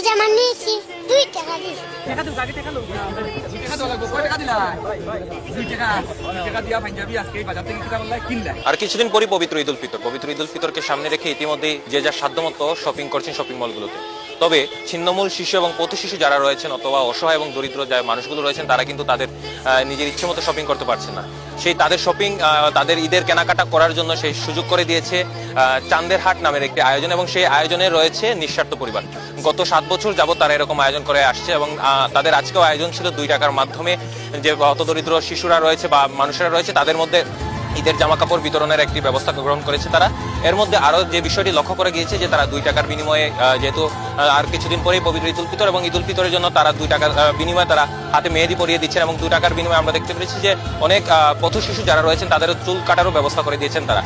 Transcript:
জামা নিয়েছি 2 টাকা দিয়ে। টাকা তো আগে টাকা লোক টাকা তো লাগবে কয় টাকা দিলা 2 টাকা দিয়া পাঞ্জাবি আজকে বাজার থেকে কিনা বললা কিনলা। আর কিছুদিন পরই পবিত্র ঈদুল ফিতর। পবিত্র ঈদুল ফিতরকে সামনে রেখে ইতিমধ্যেই যে যার সাধ্যমতো শপিং করছেন শপিং মলগুলোতে। তবে ছিন্নমূল শিশু এবং পথ শিশু যারা রয়েছেন অথবা অসহায় এবং দরিদ্র যে মানুষগুলো রয়েছেন তারা কিন্তু তাদের নিজের ইচ্ছে মতো শপিং করতে পারছেন না। সেই তাদের শপিং তাদের ঈদের কেনাকাটা করার জন্য সেই সুযোগ করে দিয়েছে চাঁদের হাট নামের একটি আয়োজন এবং সেই আয়োজনে রয়েছে নিঃস্বার্থ পরিবার। গত 7 বছর যাবত তারা এরকম আয়োজন করে আসছে এবং তাদের আজকেও আয়োজন ছিল 2 টাকার মাধ্যমে যে হতদরিদ্র শিশুরা রয়েছে বা মানুষেরা রয়েছে তাদের মধ্যে ঈদের জামা কাপড় বিতরণের একটি ব্যবস্থা গ্রহণ করেছে তারা। এর মধ্যে আরো যে বিষয়টি লক্ষ্য করে গিয়েছে যে তারা 2 টাকার বিনিময়ে যেহেতু আর কিছুদিন পরেই পবিত্র ঈদুল ফিতর এবং ঈদুল ফিতরের জন্য তারা 2 টাকার বিনিময়ে তারা হাতে মেহেদি পরিয়ে দিচ্ছেন এবং 2 টাকার বিনিময়ে আমরা দেখতে পেরেছি যে অনেক পথ শিশু যারা রয়েছেন তাদের চুল কাটারও ব্যবস্থা করে দিয়েছেন তারা।